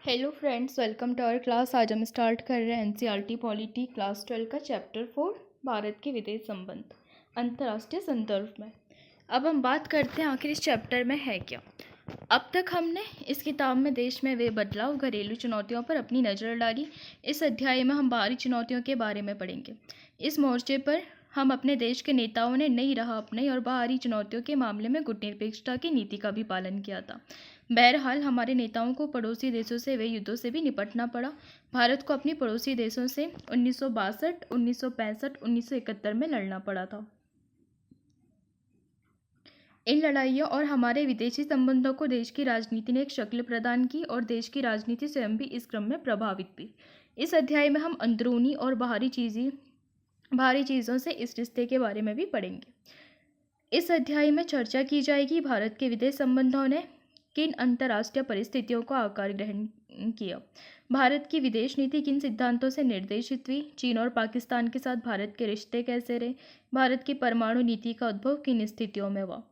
Hello friends, welcome to our class. आज हम start कर रहे हैं एनसीईआरटी पॉलिटी क्लास 12 का चैप्टर 4 भारत के विदेश संबंध अंतर्राष्ट्रीय संदर्भ में। अब हम बात करते हैं आखिर इस चैप्टर में है क्या। अब तक हमने इस किताब में देश में वे बदलाव, घरेलू चुनौतियों पर अपनी नज़र डाली। इस अध्याय में हम बाहरी चुनौतियों के बारे में पढ़ेंगे। इस मोर्चे पर हम अपने देश के नेताओं ने नई राह अपनाई और बाहरी चुनौतियों के मामले में गुटनिरपेक्षता की नीति का भी पालन किया था। बहरहाल हमारे नेताओं को पड़ोसी देशों से वे युद्धों से भी निपटना पड़ा। भारत को अपनी पड़ोसी देशों से 1962, 1965, 1971 में लड़ना पड़ा था। इन लड़ाइयों और हमारे विदेशी संबंधों को देश की राजनीति ने एक शक्ल प्रदान की और देश की राजनीति स्वयं भी इस क्रम में प्रभावित भी। इस अध्याय में हम अंदरूनी और बाहरी चीज़ों से इस रिश्ते के बारे में भी पढ़ेंगे। इस अध्याय में चर्चा की जाएगी भारत के विदेश संबंधों ने किन अंतर्राष्ट्रीय परिस्थितियों को आकार ग्रहण किया, भारत की विदेश नीति किन सिद्धांतों से निर्देशित हुई, चीन और पाकिस्तान के साथ भारत के रिश्ते कैसे रहे, भारत की परमाणु नीति का उद्भव किन स्थितियों में हुआ।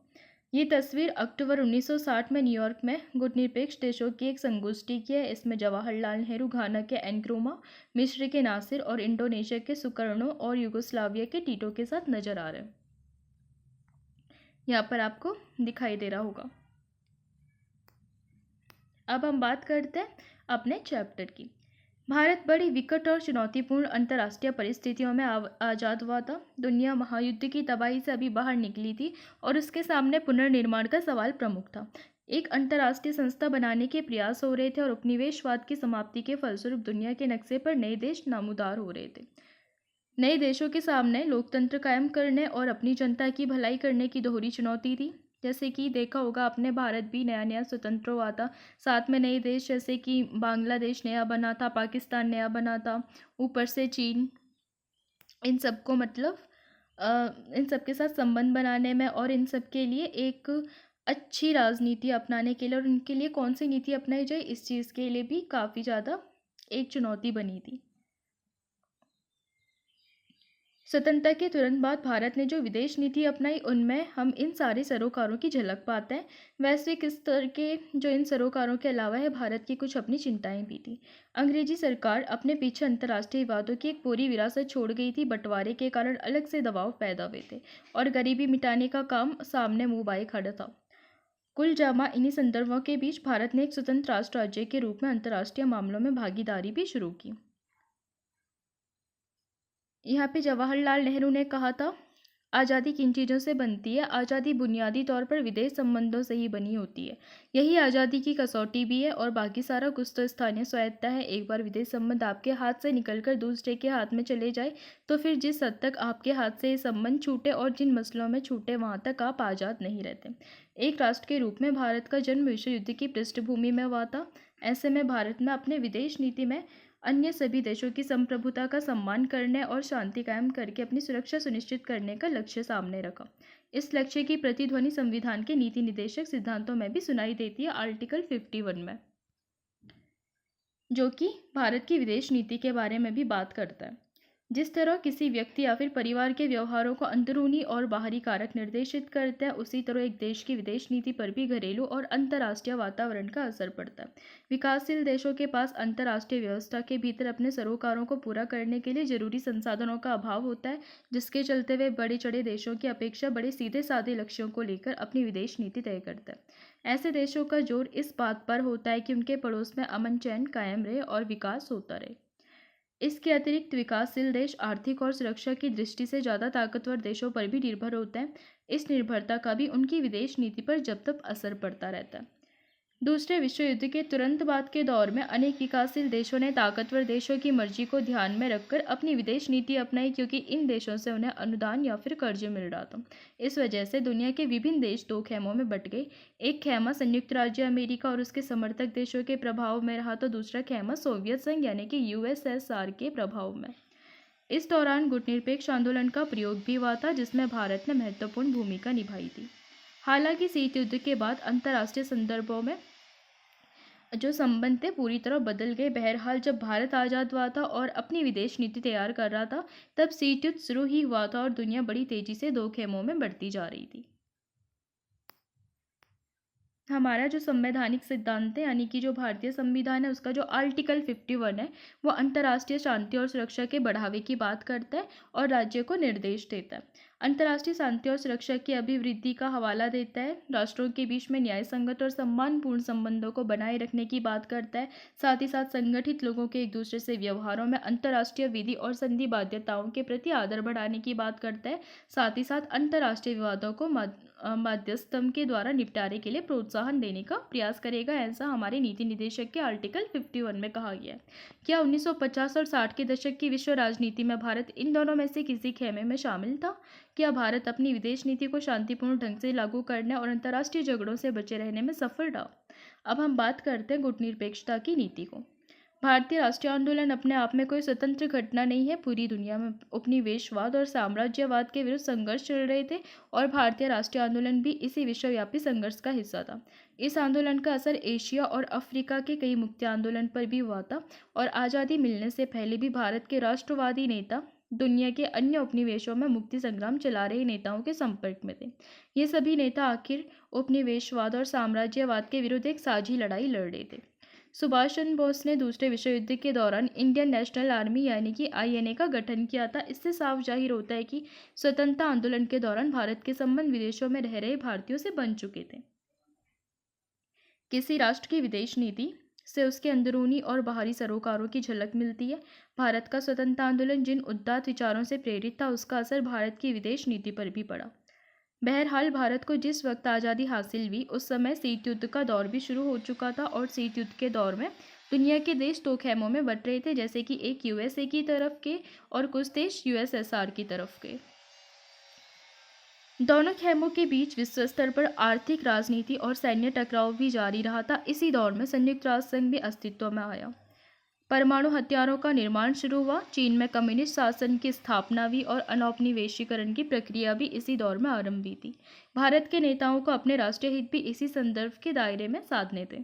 ये तस्वीर अक्टूबर 1960 में न्यूयॉर्क में गुटनिरपेक्ष देशों की एक संगोष्ठी की है। इसमें जवाहरलाल नेहरू, घाना के एनक्रुमा, मिस्र के नासिर और इंडोनेशिया के सुकर्णो और युगोस्लाविया के टीटो के साथ नजर आ रहे हैं। यहाँ पर आपको दिखाई दे रहा होगा। अब हम बात करते हैं अपने चैप्टर की। भारत बड़ी विकट और चुनौतीपूर्ण अंतर्राष्ट्रीय परिस्थितियों में आज़ाद हुआ था। दुनिया महायुद्ध की तबाही से अभी बाहर निकली थी और उसके सामने पुनर्निर्माण का सवाल प्रमुख था। एक अंतर्राष्ट्रीय संस्था बनाने के प्रयास हो रहे थे और उपनिवेशवाद की समाप्ति के फलस्वरूप दुनिया के नक्शे पर नए देश नामुदार हो रहे थे। नए देशों के सामने लोकतंत्र कायम करने और अपनी जनता की भलाई करने की दोहरी चुनौती थी। जैसे कि देखा होगा आपने, भारत भी नया नया स्वतंत्र हुआ था, साथ में नए देश जैसे कि बांग्लादेश नया बना था, पाकिस्तान नया बना था, ऊपर से चीन। इन सबको इन सब के साथ संबंध बनाने में और इन सब के लिए एक अच्छी राजनीति अपनाने के लिए और उनके लिए कौन सी नीति अपनाई जाए, इस चीज़ के लिए भी काफ़ी ज़्यादा एक चुनौती बनी थी। स्वतंत्रता के तुरंत बाद भारत ने जो विदेश नीति अपनाई उनमें हम इन सारे सरोकारों की झलक पाते हैं। वैश्विक स्तर के जो इन सरोकारों के अलावा है, भारत की कुछ अपनी चिंताएं भी थी। अंग्रेजी सरकार अपने पीछे अंतर्राष्ट्रीय विवादों की एक पूरी विरासत छोड़ गई थी। बंटवारे के कारण अलग से दबाव पैदा हुए थे और गरीबी मिटाने का काम सामने मुंह बाए खड़ा था। कुल जमा इन्हीं संदर्भों के बीच भारत ने एक स्वतंत्र राष्ट्र राज्य के रूप में अंतर्राष्ट्रीय मामलों में भागीदारी भी शुरू की। यहाँ पे जवाहरलाल नेहरू ने कहा था, आज़ादी किन चीज़ों से बनती है? आज़ादी बुनियादी तौर पर विदेश संबंधों से ही बनी होती है। यही आज़ादी की कसौटी भी है और बाकी सारा कुछ तो स्थानीय स्वायत्तता है। एक बार विदेश संबंध आपके हाथ से निकलकर दूसरे के हाथ में चले जाए तो फिर जिस हद तक आपके हाथ से ये संबंध छूटे और जिन मसलों में छूटे वहाँ तक आप आज़ाद नहीं रहते। एक राष्ट्र के रूप में भारत का जन्म विश्व युद्ध की पृष्ठभूमि में हुआ था। ऐसे में भारत ने अपने विदेश नीति में अन्य सभी देशों की संप्रभुता का सम्मान करने और शांति कायम करके अपनी सुरक्षा सुनिश्चित करने का लक्ष्य सामने रखा। इस लक्ष्य की प्रतिध्वनि संविधान के नीति निर्देशक सिद्धांतों में भी सुनाई देती है, आर्टिकल 51 में, जो कि भारत की विदेश नीति के बारे में भी बात करता है। जिस तरह किसी व्यक्ति या फिर परिवार के व्यवहारों को अंदरूनी और बाहरी कारक निर्देशित करते हैं, उसी तरह एक देश की विदेश नीति पर भी घरेलू और अंतर्राष्ट्रीय वातावरण का असर पड़ता है। विकासशील देशों के पास अंतर्राष्ट्रीय व्यवस्था के भीतर अपने सरोकारों को पूरा करने के लिए जरूरी संसाधनों का अभाव होता है, जिसके चलते वे बड़े चढ़े देशों की अपेक्षा बड़े सीधे साधे लक्ष्यों को लेकर अपनी विदेश नीति तय करते हैं। ऐसे देशों का जोर इस बात पर होता है कि उनके पड़ोस में अमन चैन कायम रहे और विकास होता रहे। इसके अतिरिक्त विकासशील देश आर्थिक और सुरक्षा की दृष्टि से ज़्यादा ताकतवर देशों पर भी निर्भर होते हैं। इस निर्भरता का भी उनकी विदेश नीति पर जब तक असर पड़ता रहता है। दूसरे विश्व युद्ध के तुरंत बाद के दौर में अनेक विकासशील देशों ने ताकतवर देशों की मर्जी को ध्यान में रखकर अपनी विदेश नीति अपनाई, क्योंकि इन देशों से उन्हें अनुदान या फिर कर्ज मिल रहा था। इस वजह से दुनिया के विभिन्न देश दो खेमों में बट गए। एक खेमा संयुक्त राज्य अमेरिका और उसके समर्थक देशों के प्रभाव में रहा तो दूसरा खेमा सोवियत संघ यानी कि यूएसएसआर के प्रभाव में। इस दौरान गुटनिरपेक्ष आंदोलन का प्रयोग भी हुआ था, जिसमें भारत ने महत्वपूर्ण भूमिका निभाई थी। हालांकि शीत युद्ध के बाद अंतर्राष्ट्रीय संदर्भों में जो संबंध थे पूरी तरह बदल गए। बहरहाल जब भारत आज़ाद हुआ था और अपनी विदेश नीति तैयार कर रहा था, तब शीत युद्ध शुरू ही हुआ था और दुनिया बड़ी तेजी से दो खेमों में बढ़ती जा रही थी। हमारा जो संवैधानिक सिद्धांत है यानी कि जो भारतीय संविधान है उसका जो आर्टिकल 51 है वो अंतर्राष्ट्रीय शांति और सुरक्षा के बढ़ावे की बात करता है और राज्य को निर्देश देता है। अंतर्राष्ट्रीय शांति और सुरक्षा की अभिवृद्धि का हवाला देता है, राष्ट्रों के बीच में न्याय संगत और सम्मानपूर्ण संबंधों को बनाए रखने की बात करता है, साथ ही साथ संगठित लोगों के एक दूसरे से व्यवहारों में अंतर्राष्ट्रीय विधि और संधि बाध्यताओं के प्रति आदर बढ़ाने की बात करता है, साथ ही साथ अंतर्राष्ट्रीय विवादों को मध्यस्थम के द्वारा निपटारे के लिए प्रोत्साहन देने का प्रयास करेगा, ऐसा हमारे नीति निदेशक के आर्टिकल 51 में कहा गया है। क्या 1950 और 60 के दशक की विश्व राजनीति में भारत इन दोनों में से किसी खेमे में शामिल था? क्या भारत अपनी विदेश नीति को शांतिपूर्ण ढंग से लागू करने और अंतर्राष्ट्रीय झगड़ों से बचे रहने में सफल रहा? अब हम बात करते हैं गुटनिरपेक्षता की नीति को। भारतीय राष्ट्रीय आंदोलन अपने आप में कोई स्वतंत्र घटना नहीं है। पूरी दुनिया में उपनिवेशवाद और साम्राज्यवाद के विरुद्ध संघर्ष चल रहे थे और भारतीय राष्ट्रीय आंदोलन भी इसी विश्वव्यापी संघर्ष का हिस्सा था। इस आंदोलन का असर एशिया और अफ्रीका के कई मुक्ति आंदोलन पर भी हुआ था और आज़ादी मिलने से पहले भी भारत के राष्ट्रवादी नेता दुनिया के अन्य उपनिवेशों में मुक्ति संग्राम चला रहे नेताओं के संपर्क में थे। ये सभी नेता आखिर उपनिवेशवाद और साम्राज्यवाद के विरुद्ध एक साझी लड़ाई लड़ रहे थे। सुभाष चंद्र बोस ने दूसरे विश्व युद्ध के दौरान इंडियन नेशनल आर्मी यानी कि आईएनए का गठन किया था। इससे साफ जाहिर होता है कि स्वतंत्रता आंदोलन के दौरान भारत के संबंध विदेशों में रह रहे भारतीयों से बन चुके थे। किसी राष्ट्र की विदेश नीति से उसके अंदरूनी और बाहरी सरोकारों की झलक मिलती है। भारत का स्वतंत्रता आंदोलन जिन उदात्त विचारों से प्रेरित था उसका असर भारत की विदेश नीति पर भी पड़ा। बहरहाल भारत को जिस वक्त आज़ादी हासिल हुई उस समय शीत युद्ध का दौर भी शुरू हो चुका था और शीत युद्ध के दौर में दुनिया के देश दो खेमों में बंट रहे थे, जैसे कि एक यूएसए की तरफ के और कुछ देश यूएसएसआर की तरफ के। दोनों खेमों के बीच विश्व स्तर पर आर्थिक, राजनीति और सैन्य टकराव भी जारी रहा था। इसी दौर में संयुक्त राष्ट्र संघ भी अस्तित्व में आया। परमाणु हथियारों का निर्माण शुरू हुआ। चीन में कम्युनिस्ट शासन की स्थापना हुई और अनौपनिवेशीकरण की प्रक्रिया भी इसी दौर में आरंभ हुई थी। भारत के नेताओं को अपने राष्ट्रीय हित भी इसी संदर्भ के दायरे में साधने थे।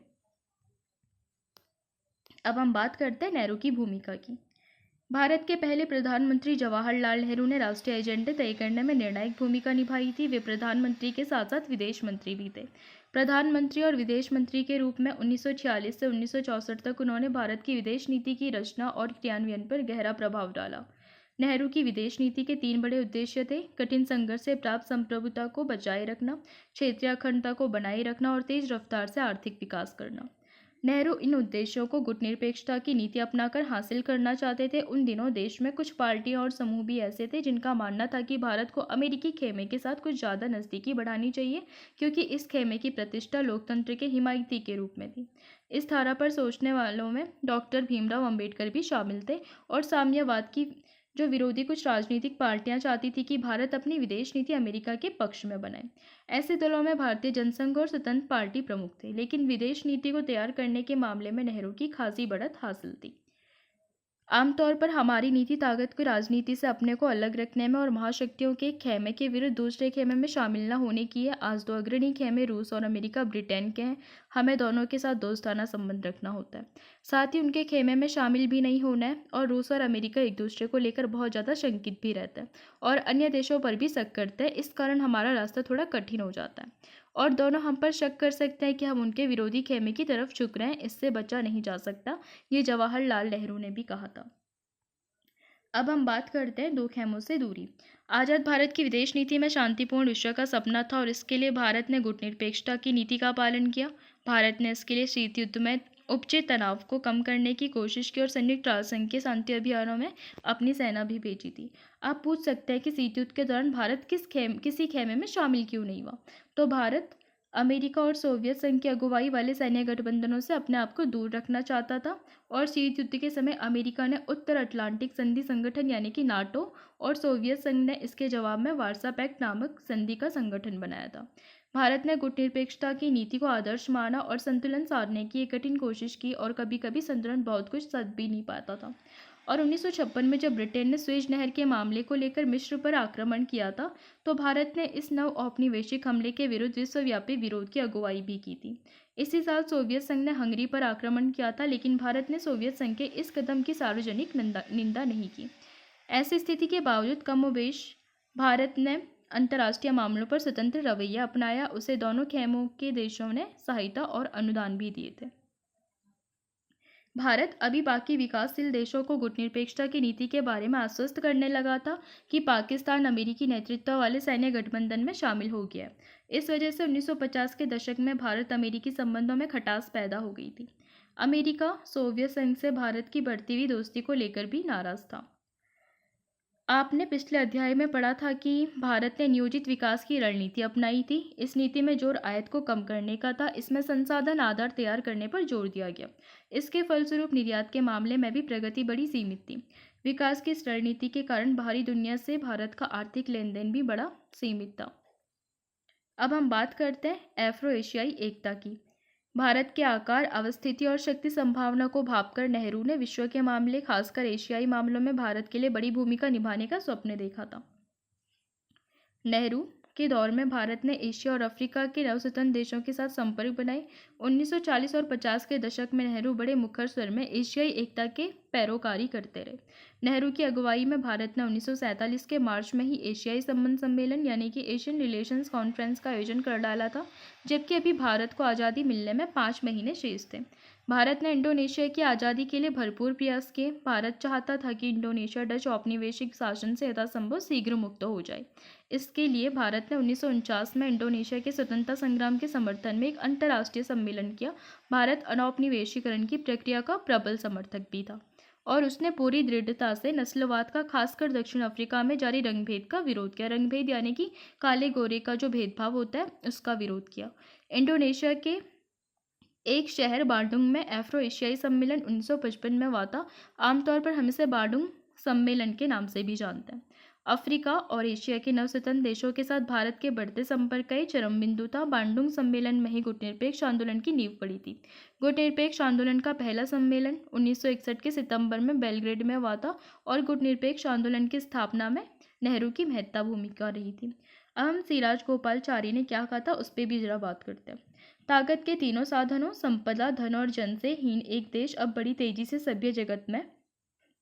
अब हम बात करते हैं नेहरू की भूमिका की। भारत के पहले प्रधानमंत्री जवाहरलाल नेहरू ने राष्ट्रीय एजेंडे तय करने में निर्णायक भूमिका निभाई थी। वे प्रधानमंत्री के साथ साथ विदेश मंत्री भी थे। प्रधानमंत्री और विदेश मंत्री के रूप में 1946 से 1964 तक उन्होंने भारत की विदेश नीति की रचना और क्रियान्वयन पर गहरा प्रभाव डाला। नेहरू की विदेश नीति के 3 बड़े उद्देश्य थे: कठिन संघर्ष से प्राप्त संप्रभुता को बचाए रखना, क्षेत्रीय अखंडता को बनाए रखना और तेज रफ्तार से आर्थिक विकास करना। नेहरू इन उद्देश्यों को गुटनिरपेक्षता की नीति अपनाकर हासिल करना चाहते थे। उन दिनों देश में कुछ पार्टियां और समूह भी ऐसे थे जिनका मानना था कि भारत को अमेरिकी खेमे के साथ कुछ ज़्यादा नज़दीकी बढ़ानी चाहिए, क्योंकि इस खेमे की प्रतिष्ठा लोकतंत्र के हिमायती के रूप में थी। इस धारा पर सोचने वालों में डॉक्टर भीमराव अंबेडकर भी शामिल थे और साम्यवाद की जो विरोधी कुछ राजनीतिक पार्टियां चाहती थी कि भारत अपनी विदेश नीति अमेरिका के पक्ष में बनाए। ऐसे दलों में भारतीय जनसंघ और स्वतंत्र पार्टी प्रमुख थे, लेकिन विदेश नीति को तैयार करने के मामले में नेहरू की खासी बढ़त हासिल थी। आमतौर पर हमारी नीति ताकत को राजनीति से अपने को अलग रखने में और महाशक्तियों के खेमे के विरुद्ध दूसरे खेमे में शामिल न होने की है। आज दो अग्रणी खेमे रूस और अमेरिका ब्रिटेन के हैं। हमें दोनों के साथ दोस्ताना संबंध रखना होता है, साथ ही उनके खेमे में शामिल भी नहीं होना है। और रूस और अमेरिका एक दूसरे को लेकर बहुत ज़्यादा शंकित भी रहता है और अन्य देशों पर भी शक करते हैं। इस कारण हमारा रास्ता थोड़ा कठिन हो जाता है और दोनों हम पर शक कर सकते हैं कि हम उनके विरोधी खेमे की तरफ झुक रहे हैं। इससे बचा नहीं जा सकता, ये जवाहरलाल नेहरू ने भी कहा था। अब हम बात करते हैं दो खेमों से दूरी। आज़ाद भारत की विदेश नीति में शांतिपूर्ण विश्व का सपना था और इसके लिए भारत ने गुटनिरपेक्षता की नीति का पालन किया। भारत ने इसके लिए शीत युद्ध में उपजे तनाव को कम करने की कोशिश की और संयुक्त राष्ट्र संघ के शांति अभियानों में अपनी सेना भी भेजी थी। आप पूछ सकते हैं कि शीत युद्ध के दौरान भारत किसी खेमे में शामिल क्यों नहीं हुआ? तो भारत अमेरिका और सोवियत संघ की अगुवाई वाले सैन्य गठबंधनों से अपने आप को दूर रखना चाहता था और शीत युद्ध के समय अमेरिका ने उत्तर अटलांटिक संधि संगठन यानी कि नाटो और सोवियत संघ ने इसके जवाब में वार्सा पैक्ट नामक संधि का संगठन बनाया था। भारत ने गुटनिरपेक्षता की नीति को आदर्श माना और संतुलन साधने की एक कठिन कोशिश की और कभी कभी संतुलन बहुत कुछ सध भी नहीं पाता था। और 1956 में जब ब्रिटेन ने स्वेज नहर के मामले को लेकर मिस्र पर आक्रमण किया था तो भारत ने इस नव औपनिवेशिक हमले के विरुद्ध विश्वव्यापी विरोध की अगुवाई भी की थी। इसी साल सोवियत संघ ने हंगरी पर आक्रमण किया था, लेकिन भारत ने सोवियत संघ के इस कदम की सार्वजनिक निंदा नहीं की। ऐसी स्थिति के बावजूद कमोबेश भारत ने अंतर्राष्ट्रीय मामलों पर स्वतंत्र रवैया अपनाया। उसे दोनों खेमों के देशों ने सहायता और अनुदान भी दिए थे। भारत अभी बाकी विकासशील देशों को गुटनिरपेक्षता की नीति के बारे में आश्वस्त करने लगा था कि पाकिस्तान अमेरिकी नेतृत्व वाले सैन्य गठबंधन में शामिल हो गया। इस वजह से 1950 के दशक में भारत अमेरिकी संबंधों में खटास पैदा हो गई थी। अमेरिका सोवियत संघ से भारत की बढ़ती हुई दोस्ती को लेकर भी नाराज था। आपने पिछले अध्याय में पढ़ा था कि भारत ने नियोजित विकास की रणनीति अपनाई थी। इस नीति में जोर आयात को कम करने का था। इसमें संसाधन आधार तैयार करने पर जोर दिया गया। इसके फलस्वरूप निर्यात के मामले में भी प्रगति बड़ी सीमित थी। विकास की इस रणनीति के कारण बाहरी दुनिया से भारत का आर्थिक लेन देन भी बड़ा सीमित था। अब हम बात करते हैं अफ्रो एशियाई एकता की। भारत के आकार, अवस्थिति और शक्ति संभावना को भांपकर नेहरू ने विश्व के मामले, खासकर एशियाई मामलों में भारत के लिए बड़ी भूमिका निभाने का स्वप्न देखा था। नेहरू के दौर में भारत ने एशिया और अफ्रीका के नवस्वतंत्र देशों के साथ संपर्क बनाए। 1940 और 50 के दशक में नेहरू बड़े मुखर स्वर में एशियाई एकता के पैरोकारी करते रहे। नेहरू की अगुवाई में भारत ने 1947 के मार्च में ही एशियाई संबंध सम्मेलन यानी कि एशियन रिलेशंस कॉन्फ्रेंस का आयोजन कर डाला था, जबकि अभी भारत को आज़ादी मिलने में 5 महीने शेष थे। भारत ने इंडोनेशिया की आज़ादी के लिए भरपूर प्रयास किए। भारत चाहता था कि इंडोनेशिया डच औपनिवेशिक शासन से यथासंभव शीघ्र मुक्त हो जाए। इसके लिए भारत ने 1949 में इंडोनेशिया के स्वतंत्रता संग्राम के समर्थन में एक अंतर्राष्ट्रीय सम्मेलन किया। भारत अनौपनिवेशीकरण की प्रक्रिया का प्रबल समर्थक भी था और उसने पूरी दृढ़ता से नस्लवाद का, खासकर दक्षिण अफ्रीका में जारी रंगभेद का विरोध किया। रंगभेद यानी कि काले गोरे का जो भेदभाव होता है उसका विरोध किया। इंडोनेशिया के एक शहर बांडुंग में अफ्रो एशियाई सम्मेलन 1955 में हुआ था। आमतौर पर हम इसे बांडुंग सम्मेलन के नाम से भी जानते हैं। अफ्रीका और एशिया के नवस्वतंत्र देशों के साथ भारत के बढ़ते संपर्क का एक चरम बिंदु था। बांडुंग सम्मेलन में ही गुटनिरपेक्ष आंदोलन की नींव पड़ी थी। गुटनिरपेक्ष आंदोलन का पहला सम्मेलन 1961 के सितंबर में बेलग्रेड में हुआ था और गुटनिरपेक्ष आंदोलन की स्थापना में नेहरू की महत्वपूर्ण भूमिका रही थी। अब हम सिराज गोपालाचारी ने क्या कहा था उस पर भी जरा बात करते हैं। ताकत के तीनों साधनों संपदा, धन और जन से हीन एक देश अब बड़ी तेजी से सभ्य जगत में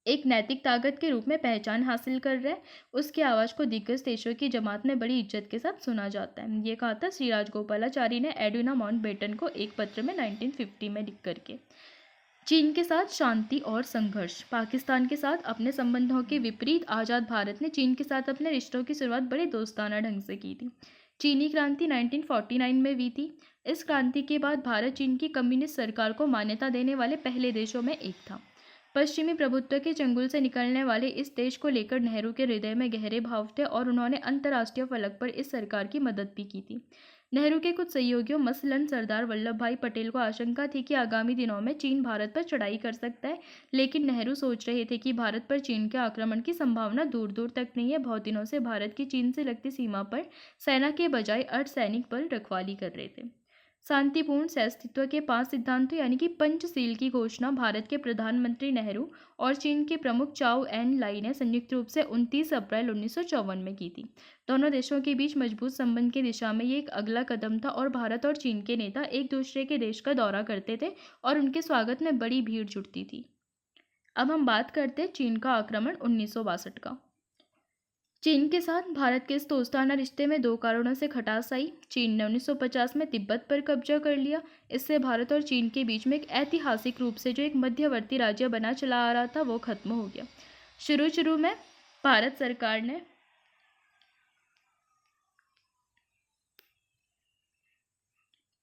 एक नैतिक ताकत के रूप में पहचान हासिल कर रहा है। उसकी आवाज़ को दिग्गज देशों की जमात में बड़ी इज्जत के साथ सुना जाता है। ये कहा था श्री राजगोपालाचारी ने एडविना माउंटबेटन को एक पत्र में 1950 में लिख करके। चीन के साथ शांति और संघर्ष। पाकिस्तान के साथ अपने संबंधों के विपरीत आज़ाद भारत ने चीन के साथ अपने रिश्तों की शुरुआत बड़े दोस्ताना ढंग से की थी। चीनी क्रांति 1949 में हुई थी। इस क्रांति के बाद भारत चीन की कम्युनिस्ट सरकार को मान्यता देने वाले पहले देशों में एक था। पश्चिमी प्रभुत्व के चंगुल से निकलने वाले इस देश को लेकर नेहरू के हृदय में गहरे भाव थे और उन्होंने अंतर्राष्ट्रीय फलक पर इस सरकार की मदद भी की थी। नेहरू के कुछ सहयोगियों मसलन सरदार वल्लभ भाई पटेल को आशंका थी कि आगामी दिनों में चीन भारत पर चढ़ाई कर सकता है, लेकिन नेहरू सोच रहे थे कि भारत पर चीन के आक्रमण की संभावना दूर दूर तक नहीं है। बहुत दिनों से भारत की चीन से लगती सीमा पर सेना के बजाय अर्धसैनिक बल रखवाली कर रहे थे। शांतिपूर्ण सहअस्तित्व के 5 सिद्धांतों यानी कि पंचशील की घोषणा भारत के प्रधानमंत्री नेहरू और चीन के प्रमुख चाओ एन लाई ने संयुक्त रूप से 29 अप्रैल 1954 में की थी। दोनों देशों के बीच मजबूत संबंध की दिशा में ये एक अगला कदम था और भारत और चीन के नेता एक दूसरे के देश का दौरा करते थे और उनके स्वागत में बड़ी भीड़ जुटती थी। अब हम बात करते हैं चीन का आक्रमण 1962 का। चीन के साथ भारत के इस दोस्ताना रिश्ते में 2 कारणों से खटास आई। चीन ने 1950 में तिब्बत पर कब्जा कर लिया। इससे भारत और चीन के बीच में एक ऐतिहासिक रूप से जो एक मध्यवर्ती राज्य बना चला आ रहा था वो खत्म हो गया। शुरू में भारत सरकार ने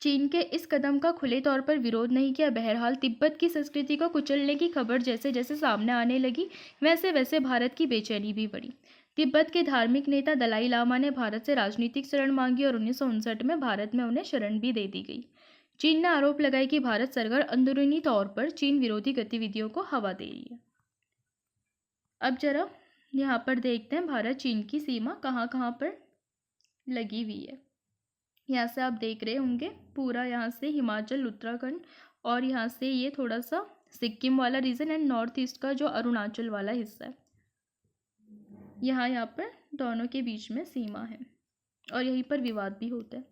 चीन के इस कदम का खुले तौर पर विरोध नहीं किया। बहरहाल तिब्बत की संस्कृति को कुचलने की खबर जैसे जैसे सामने आने लगी वैसे वैसे भारत की बेचैनी भी बढ़ी। तिब्बत के धार्मिक नेता दलाई लामा ने भारत से राजनीतिक शरण मांगी और 1959 में भारत में उन्हें शरण भी दे दी गई। चीन ने आरोप लगाया कि भारत सरकार अंदरूनी तौर पर चीन विरोधी गतिविधियों को हवा दे रही है। अब जरा यहाँ पर देखते हैं भारत चीन की सीमा कहाँ कहाँ पर लगी हुई है। यहाँ से आप देख रहे होंगे पूरा यहाँ से हिमाचल, उत्तराखंड और यहाँ से ये थोड़ा सा सिक्किम वाला रीजन एंड नॉर्थ ईस्ट का जो अरुणाचल वाला हिस्सा है, यहाँ पर दोनों के बीच में सीमा है और यहीं पर विवाद भी होता है।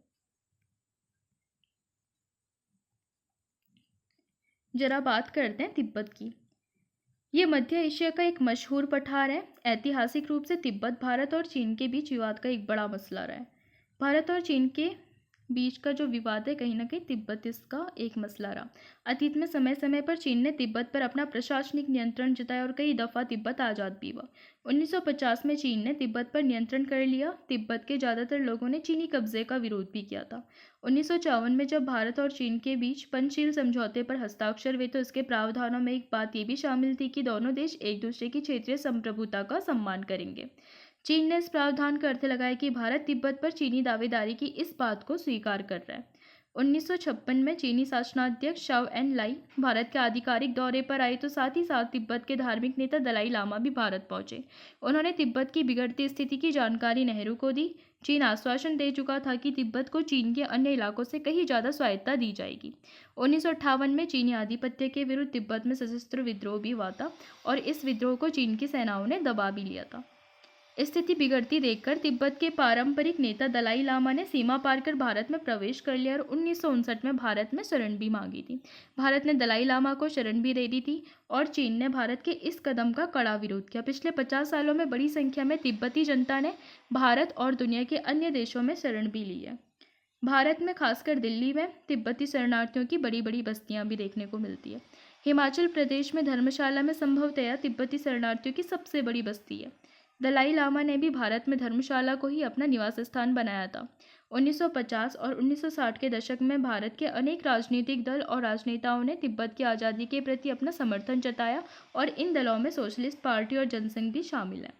जरा बात करते हैं तिब्बत की। ये मध्य एशिया का एक मशहूर पठार है। ऐतिहासिक रूप से तिब्बत भारत और चीन के बीच विवाद का एक बड़ा मसला रहा है। भारत और चीन के बीच का जो विवाद है, कहीं ना कहीं तिब्बत इसका एक मसला रहा। अतीत में समय समय पर चीन ने तिब्बत पर अपना प्रशासनिक नियंत्रण जताया और कई दफ़ा तिब्बत आज़ाद भी हुआ। 1950 में चीन ने तिब्बत पर नियंत्रण कर लिया। तिब्बत के ज़्यादातर लोगों ने चीनी कब्जे का विरोध भी किया था। 1954 में जब भारत और चीन के बीच पंचशील समझौते पर हस्ताक्षर हुए तो इसके प्रावधानों में एक बात ये भी शामिल थी कि दोनों देश एक दूसरे की क्षेत्रीय संप्रभुता का सम्मान करेंगे। चीन ने इस प्रावधान का अर्थ लगाया कि भारत तिब्बत पर चीनी दावेदारी की इस बात को स्वीकार कर रहा है। 1956 में चीनी शासनाध्यक्ष चाओ एन लाई भारत के आधिकारिक दौरे पर आए तो साथ ही साथ तिब्बत के धार्मिक नेता दलाई लामा भी भारत पहुंचे। उन्होंने तिब्बत की बिगड़ती स्थिति की जानकारी नेहरू को दी। चीन आश्वासन दे चुका था कि तिब्बत को चीन के अन्य इलाकों से कहीं ज़्यादा स्वायत्तता दी जाएगी। 1958 में चीनी आधिपत्य के विरुद्ध तिब्बत में सशस्त्र विद्रोह भी हुआ था और इस विद्रोह को चीन की सेनाओं ने दबा भी लिया था। स्थिति बिगड़ती देखकर तिब्बत के पारंपरिक नेता दलाई लामा ने सीमा पार कर भारत में प्रवेश कर लिया और 1959 में भारत में शरण भी मांगी थी। भारत ने दलाई लामा को शरण भी दे दी थी और चीन ने भारत के इस कदम का कड़ा विरोध किया। पिछले 50 सालों में बड़ी संख्या में तिब्बती जनता ने भारत और दुनिया के अन्य देशों में शरण भी ली है। भारत में खासकर दिल्ली में तिब्बती शरणार्थियों की बड़ी बड़ी बस्तियां भी देखने को मिलती है। हिमाचल प्रदेश में धर्मशाला में संभवतया तिब्बती शरणार्थियों की सबसे बड़ी बस्ती है। दलाई लामा ने भी भारत में धर्मशाला को ही अपना निवास स्थान बनाया था। 1950 और 1960 के दशक में भारत के अनेक राजनीतिक दल और राजनेताओं ने तिब्बत की आज़ादी के प्रति अपना समर्थन जताया और इन दलों में सोशलिस्ट पार्टी और जनसंघ भी शामिल है।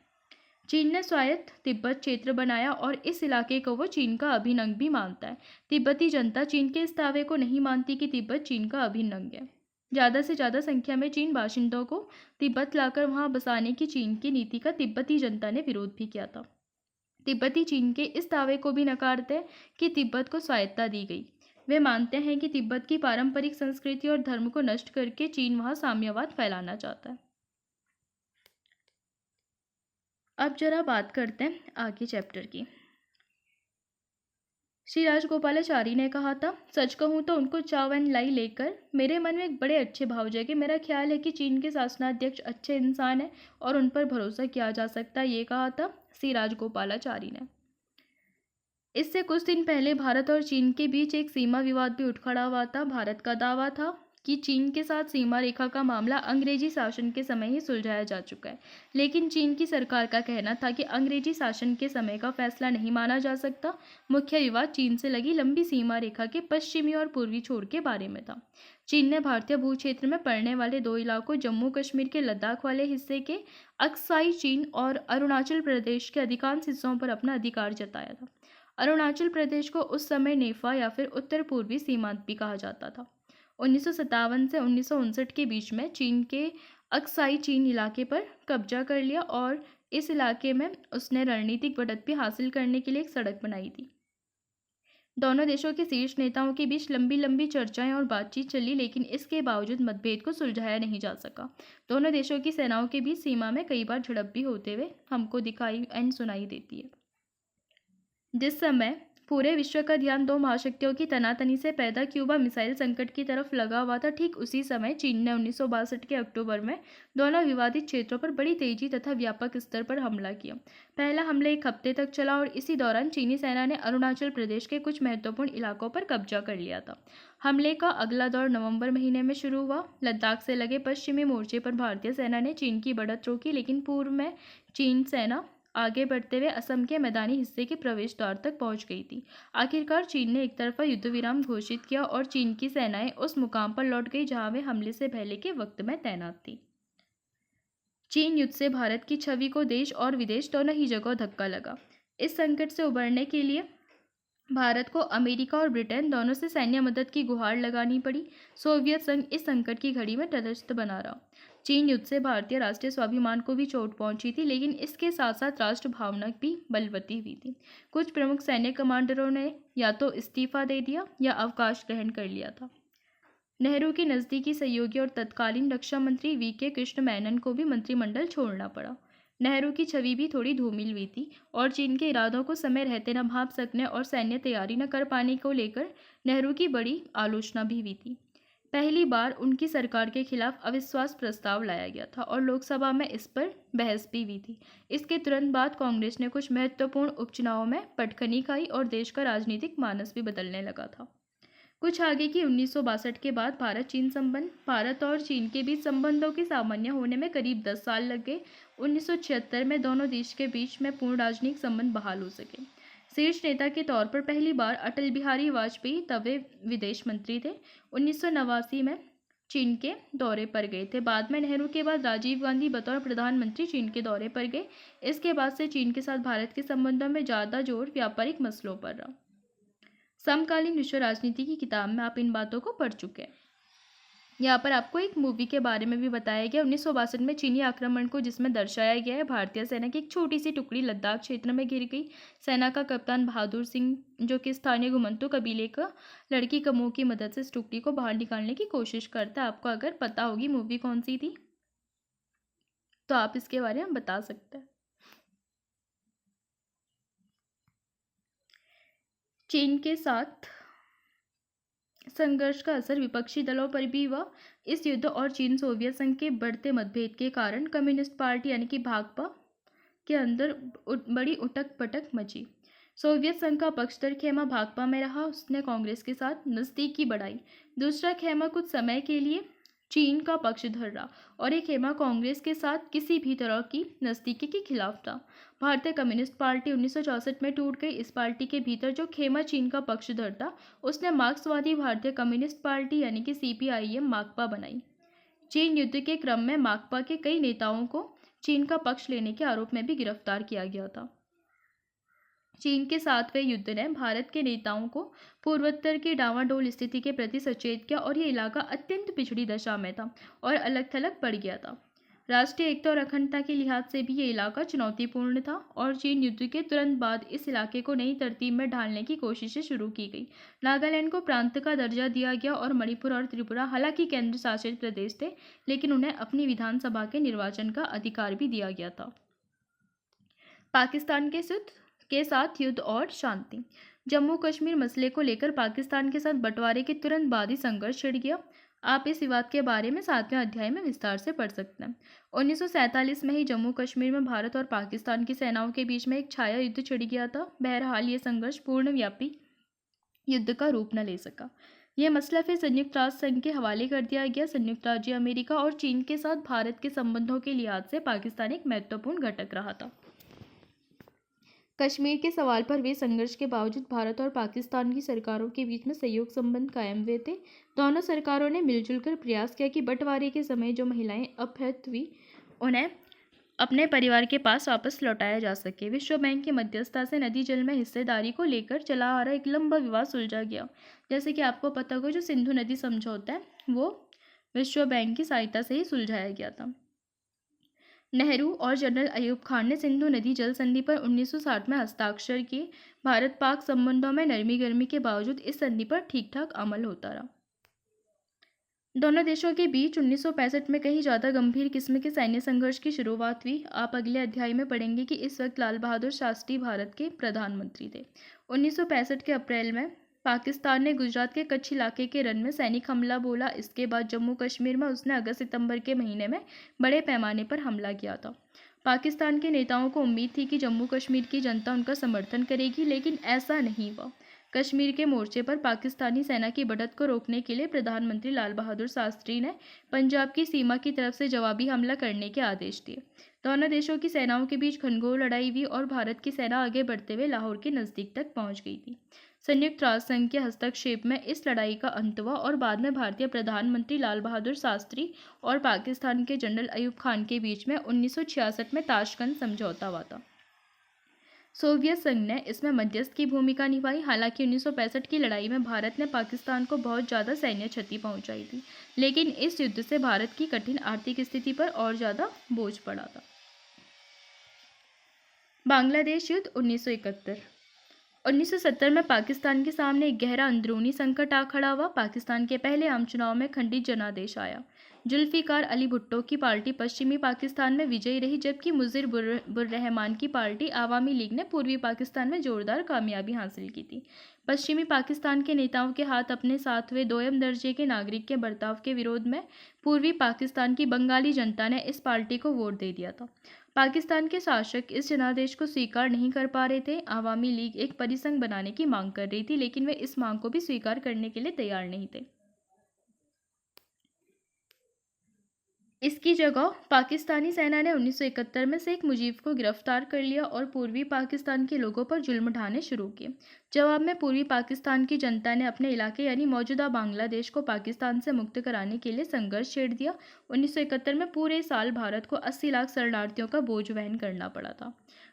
चीन ने स्वायत्त तिब्बत क्षेत्र बनाया और इस इलाके को वो चीन का अभिन्न अंग भी मानता है। तिब्बती जनता चीन के इस दावे को नहीं मानती कि तिब्बत चीन का अभिन्न अंग है। ज़्यादा से ज़्यादा संख्या में चीन बाशिंदों को तिब्बत लाकर वहां बसाने की चीन की नीति का तिब्बती जनता ने विरोध भी किया था। तिब्बती चीन के इस दावे को भी नकारते हैं कि तिब्बत को स्वायत्तता दी गई। वे मानते हैं कि तिब्बत की पारंपरिक संस्कृति और धर्म को नष्ट करके चीन वहां साम्यवाद फैलाना चाहता है। अब जरा बात करते हैं आगे चैप्टर की। श्री राजगोपालाचारी ने कहा था, सच कहूँ तो उनको चाओ एन लाई लेकर मेरे मन में एक बड़े अच्छे भाव जगे। मेरा ख्याल है कि चीन के शासनाध्यक्ष अच्छे इंसान हैं और उन पर भरोसा किया जा सकता है। ये कहा था श्री राजगोपालाचारी ने। इससे कुछ दिन पहले भारत और चीन के बीच एक सीमा विवाद भी उठ खड़ा हुआ था। भारत का दावा था कि चीन के साथ सीमा रेखा का मामला अंग्रेजी शासन के समय ही सुलझाया जा चुका है, लेकिन चीन की सरकार का कहना था कि अंग्रेजी शासन के समय का फैसला नहीं माना जा सकता। मुख्य विवाद चीन से लगी लंबी सीमा रेखा के पश्चिमी और पूर्वी छोर के बारे में था। चीन ने भारतीय भूक्षेत्र में पड़ने वाले दो इलाकों जम्मू कश्मीर के लद्दाख वाले हिस्से के अक्साई चीन और अरुणाचल प्रदेश के अधिकांश हिस्सों पर अपना अधिकार जताया था। अरुणाचल प्रदेश को उस समय नेफा या फिर उत्तर पूर्वी सीमांत भी कहा जाता था। 1957 से 1959 के बीच में चीन के अक्साई चीन इलाके पर कब्जा कर लिया और इस इलाके में उसने रणनीतिक बढ़त भी हासिल करने के लिए एक सड़क बनाई थी। दोनों देशों के शीर्ष नेताओं के बीच लंबी लंबी चर्चाएं और बातचीत चली, लेकिन इसके बावजूद मतभेद को सुलझाया नहीं जा सका। दोनों देशों की सेनाओं के बीच सीमा में कई बार झड़प भी होते हुए हमको दिखाई एंड सुनाई देती है। जिस समय पूरे विश्व का ध्यान दो महाशक्तियों की तनातनी से पैदा क्यूबा मिसाइल संकट की तरफ लगा हुआ था, ठीक उसी समय चीन ने 1962 के अक्टूबर में दोनों विवादित क्षेत्रों पर बड़ी तेजी तथा व्यापक स्तर पर हमला किया। पहला हमला एक हफ्ते तक चला और इसी दौरान चीनी सेना ने अरुणाचल प्रदेश के कुछ महत्वपूर्ण इलाकों पर कब्जा कर लिया था। हमले का अगला दौर नवंबर महीने में शुरू हुआ। लद्दाख से लगे पश्चिमी मोर्चे पर भारतीय सेना ने चीन की बढ़त रोकी, लेकिन पूर्व में चीन सेना आगे बढ़ते हुए असम के मैदानी हिस्से के प्रवेश द्वार तक पहुंच गई थी। आखिरकार चीन ने एक तरफा युद्ध विराम घोषित किया और चीन की सेनाएं उस मुकाम पर लौट गई जहां वे हमले से पहले के वक्त में तैनात थी। चीन युद्ध से भारत की छवि को देश और विदेश दोनों ही जगह धक्का लगा। इस संकट से उबरने के लिए भारत को अमेरिका और ब्रिटेन दोनों से सैन्य मदद की गुहार लगानी पड़ी। सोवियत संघ इस संकट की घड़ी में तटस्थ बना रहा। चीन युद्ध से भारतीय राष्ट्रीय स्वाभिमान को भी चोट पहुंची थी, लेकिन इसके साथ साथ राष्ट्र भावना भी बलवती हुई थी। कुछ प्रमुख सैन्य कमांडरों ने या तो इस्तीफा दे दिया या अवकाश ग्रहण कर लिया था। नेहरू के नज़दीकी सहयोगी और तत्कालीन रक्षा मंत्री वी.के. कृष्ण मेनन को भी मंत्रिमंडल छोड़ना पड़ा। नेहरू की छवि भी थोड़ी धूमिल हुई थी और चीन के इरादों को समय रहते न भांप सकने और सैन्य तैयारी न कर पाने को लेकर नेहरू की बड़ी आलोचना भी हुई थी। पहली बार उनकी सरकार के खिलाफ अविश्वास प्रस्ताव लाया गया था और लोकसभा में इस पर बहस भी हुई थी। इसके तुरंत बाद कांग्रेस ने कुछ महत्वपूर्ण उपचुनावों में पटखनी खाई और देश का राजनीतिक मानस भी बदलने लगा था। कुछ आगे की 1962 के बाद भारत और चीन के बीच संबंधों के सामान्य होने में करीब 10 साल लग गए। 1976 में दोनों देश के बीच में पूर्ण राजनयिक संबंध बहाल हो सके। शीर्ष नेता के तौर पर पहली बार अटल बिहारी वाजपेयी तब वे विदेश मंत्री थे। 1989 में चीन के दौरे पर गए थे। बाद में नेहरू के बाद राजीव गांधी बतौर प्रधानमंत्री चीन के दौरे पर गए। इसके बाद से चीन के साथ भारत के संबंधों में ज़्यादा जोर व्यापारिक मसलों पर रहा। समकालीन विश्व राजनीति की किताब में आप इन बातों को पढ़ चुके हैं। यहाँ पर आपको एक मूवी के बारे में भी बताया गया। 1962 में चीनी आक्रमण को जिसमें दर्शाया गया है, भारतीय सेना की एक छोटी सी टुकड़ी लद्दाख क्षेत्र में घिर गई। सेना का कप्तान बहादुर सिंह, जो कि स्थानीय घुमंतु कबीले का लड़की कमोह की मदद से इस टुकड़ी को बाहर निकालने की कोशिश करता है। आपको अगर पता होगी मूवी कौन सी थी तो आप इसके बारे में बता सकते हैं। चीन के साथ संघर्ष का असर विपक्षी दलों पर भी हुआ। इस युद्ध और चीन सोवियत संघ के बढ़ते मतभेद के कारण कम्युनिस्ट पार्टी यानी कि भाकपा के अंदर बड़ी उटक पटक मची। सोवियत संघ का पक्षधर खेमा भाकपा में रहा, उसने कांग्रेस के साथ नज़दीकी बढ़ाई। दूसरा खेमा कुछ समय के लिए चीन का पक्षधर रहा और एक खेमा कांग्रेस के साथ किसी भी तरह की नज़दीकी के खिलाफ था। भारतीय कम्युनिस्ट पार्टी 1964 में टूट गई। इस पार्टी के भीतर जो खेमा चीन का पक्षधर था, उसने मार्क्सवादी भारतीय कम्युनिस्ट पार्टी यानी कि CPIM माकपा बनाई। चीन युद्ध के क्रम में माकपा के कई नेताओं को चीन का पक्ष लेने के आरोप में भी गिरफ्तार किया गया था। चीन के 7वें युद्ध ने भारत के नेताओं को पूर्वोत्तर की डावाडोल स्थिति के प्रति सचेत किया और ये इलाका अत्यंत पिछड़ी दशा में था और अलग थलग पड़ गया था। राष्ट्रीय एकता और अखंडता के लिहाज से भी ये इलाका चुनौतीपूर्ण था और चीन युद्ध के तुरंत बाद इस इलाके को नई तरतीब में ढालने की कोशिशें शुरू की गई। नागालैंड को प्रांत का दर्जा दिया गया और मणिपुर और त्रिपुरा हालांकि केंद्र शासित प्रदेश थे, लेकिन उन्हें अपनी विधानसभा के निर्वाचन का अधिकार भी दिया गया था। पाकिस्तान के साथ युद्ध और शांति। जम्मू कश्मीर मसले को लेकर पाकिस्तान के साथ बंटवारे के तुरंत बाद ही संघर्ष छिड़ गया। आप इस विवाद के बारे में 7वें अध्याय में विस्तार से पढ़ सकते हैं। 1947 में ही जम्मू कश्मीर में भारत और पाकिस्तान की सेनाओं के बीच में एक छाया युद्ध छिड़ गया था। बहरहाल ये संघर्ष पूर्णव्यापी युद्ध का रूप न ले सका। यह मसला फिर संयुक्त राष्ट्र संघ के हवाले कर दिया गया। संयुक्त राज्य अमेरिका और चीन के साथ भारत के संबंधों के लिहाज से पाकिस्तान एक महत्वपूर्ण घटक रहा था। कश्मीर के सवाल पर हुए संघर्ष के बावजूद भारत और पाकिस्तान की सरकारों के बीच में सहयोग संबंध कायम हुए थे। दोनों सरकारों ने मिलजुल कर प्रयास किया कि बंटवारे के समय जो महिलाएं अपहृत हुई उन्हें अपने परिवार के पास वापस लौटाया जा सके। विश्व बैंक की मध्यस्थता से नदी जल में हिस्सेदारी को लेकर चला आ रहा एक लंबा विवाद सुलझा गया। जैसे कि आपको पता होगा, जो सिंधु नदी समझौता है वो विश्व बैंक की सहायता से ही सुलझाया गया था। नेहरू और जनरल अयूब खान ने सिंधु नदी जल संधि पर 1960 में हस्ताक्षर किए। भारत पाक संबंधों में नरमी गरमी के बावजूद इस संधि पर ठीक ठाक अमल होता रहा। दोनों देशों के बीच 1965 में कहीं ज़्यादा गंभीर किस्म के सैन्य संघर्ष की शुरुआत हुई। आप अगले अध्याय में पढ़ेंगे कि इस वक्त लाल बहादुर शास्त्री भारत के प्रधानमंत्री थे। 1965 के अप्रैल में पाकिस्तान ने गुजरात के कच्छ इलाके के रन में सैनिक हमला बोला। इसके बाद जम्मू कश्मीर में उसने अगस्त सितंबर के महीने में बड़े पैमाने पर हमला किया था। पाकिस्तान के नेताओं को उम्मीद थी कि जम्मू कश्मीर की जनता उनका समर्थन करेगी, लेकिन ऐसा नहीं हुआ। कश्मीर के मोर्चे पर पाकिस्तानी सेना की बढ़त को रोकने के लिए प्रधानमंत्री लाल बहादुर शास्त्री ने पंजाब की सीमा की तरफ से जवाबी हमला करने के आदेश दिए। दोनों देशों की सेनाओं के बीच घनघोर लड़ाई हुई और भारत की सेना आगे बढ़ते हुए लाहौर के नज़दीक तक पहुंच गई थी। संयुक्त राष्ट्र संघ के हस्तक्षेप में इस लड़ाई का अंत हुआ और बाद में भारतीय प्रधानमंत्री लाल बहादुर शास्त्री और पाकिस्तान के जनरल अयूब खान के बीच में 1966 में ताशकंद समझौता हुआ था। सोवियत संघ ने इसमें मध्यस्थ की भूमिका निभाई। हालांकि 1965 की लड़ाई में भारत ने पाकिस्तान को बहुत ज़्यादा सैन्य क्षति पहुंचाई थी, लेकिन इस युद्ध से भारत की कठिन आर्थिक स्थिति पर और ज़्यादा बोझ पड़ा था। बांग्लादेश युद्ध 1971। 1970 में पाकिस्तान के सामने एक गहरा अंदरूनी संकट आ खड़ा हुआ। पाकिस्तान के पहले आम चुनाव में खंडित जनादेश आया। जुल्फ़िकार अली भुट्टो की पार्टी पश्चिमी पाकिस्तान में विजयी रही, जबकि मुज़िर बुर्रहमान की पार्टी आवामी लीग ने पूर्वी पाकिस्तान में जोरदार कामयाबी हासिल की थी। पश्चिमी पाकिस्तान के नेताओं के हाथ अपने साथ हुए दोयम दर्जे के नागरिक के बर्ताव के विरोध में पूर्वी पाकिस्तान की बंगाली जनता ने इस पार्टी को वोट दे दिया था। पाकिस्तान के शासक इस जनादेश को स्वीकार नहीं कर पा रहे थे। आवामी लीग एक परिसंघ बनाने की मांग कर रही थी, लेकिन वे इस मांग को भी स्वीकार करने के लिए तैयार नहीं थे। इसकी जगह पाकिस्तानी सेना ने 1971 में शेख मुजीब को गिरफ्तार कर लिया और पूर्वी पाकिस्तान के लोगों पर जुल्म ढाने शुरू किए। जवाब में पूर्वी पाकिस्तान की जनता ने अपने इलाके यानी मौजूदा बांग्लादेश को पाकिस्तान से मुक्त कराने के लिए संघर्ष छेड़ दिया। 1971 में पूरे साल भारत को 80 लाख शरणार्थियों का बोझ वहन करना पड़ा था।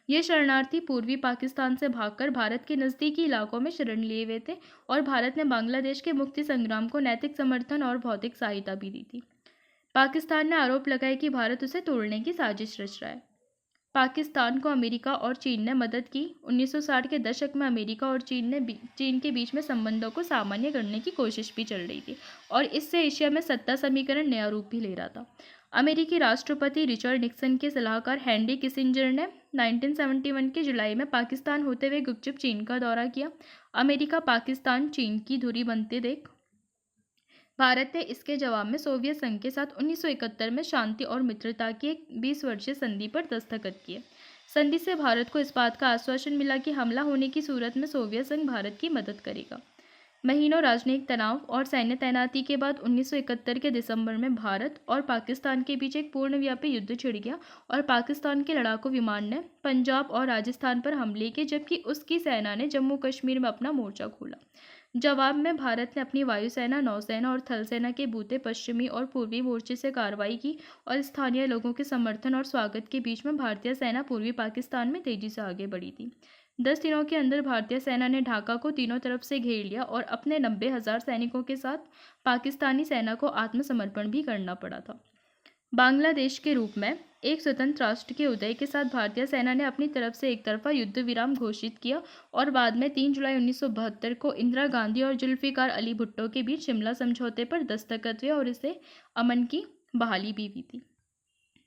ये शरणार्थी पूर्वी पाकिस्तान से भागकर भारत के नज़दीकी इलाकों में शरण लिए हुए थे और भारत ने बांग्लादेश के मुक्ति संग्राम को नैतिक समर्थन और भौतिक सहायता भी दी थी। पाकिस्तान ने आरोप लगाया कि भारत उसे तोड़ने की साजिश रच रहा है। पाकिस्तान को अमेरिका और चीन ने मदद की। 1960 के दशक में अमेरिका और चीन के बीच में संबंधों को सामान्य करने की कोशिश भी चल रही थी और इससे एशिया में सत्ता समीकरण नया रूप भी ले रहा था। अमेरिकी राष्ट्रपति रिचर्ड निक्सन के सलाहकार हेनरी किसिंजर ने 1971 के जुलाई में पाकिस्तान होते हुए गुपचुप चीन का दौरा किया। अमेरिका पाकिस्तान चीन की धुरी बनते देख भारत ने इसके जवाब में सोवियत संघ के साथ 1971 में शांति और मित्रता की एक 20 वर्षीय संधि पर दस्तखत किए। संधि से भारत को इस बात का आश्वासन मिला कि हमला होने की सूरत में सोवियत संघ भारत की मदद करेगा। महीनों राजनयिक तनाव और सैन्य तैनाती के बाद 1971 के दिसंबर में भारत और पाकिस्तान के बीच एक पूर्णव्यापी युद्ध छिड़ गया और पाकिस्तान के लड़ाकू विमान ने पंजाब और राजस्थान पर हमले किए, जबकि उसकी सेना ने जम्मू कश्मीर में अपना मोर्चा खोला। जवाब में भारत ने अपनी वायुसेना, नौसेना और थल सेना के बूते पश्चिमी और पूर्वी मोर्चे से कार्रवाई की और स्थानीय लोगों के समर्थन और स्वागत के बीच में भारतीय सेना पूर्वी पाकिस्तान में तेजी से आगे बढ़ी थी। 10 दिनों के अंदर भारतीय सेना ने ढाका को तीनों तरफ से घेर लिया और अपने 90,000 सैनिकों के साथ पाकिस्तानी सेना को आत्मसमर्पण भी करना पड़ा था। बांग्लादेश के रूप में एक स्वतंत्र राष्ट्र के उदय के साथ भारतीय सेना ने अपनी तरफ से एक तरफा युद्ध विराम घोषित किया और बाद में 3 जुलाई 1972 को इंदिरा गांधी और जुल्फ़िकार अली भुट्टो के बीच शिमला समझौते पर दस्तखत हुए और इससे अमन की बहाली भी हुई थी।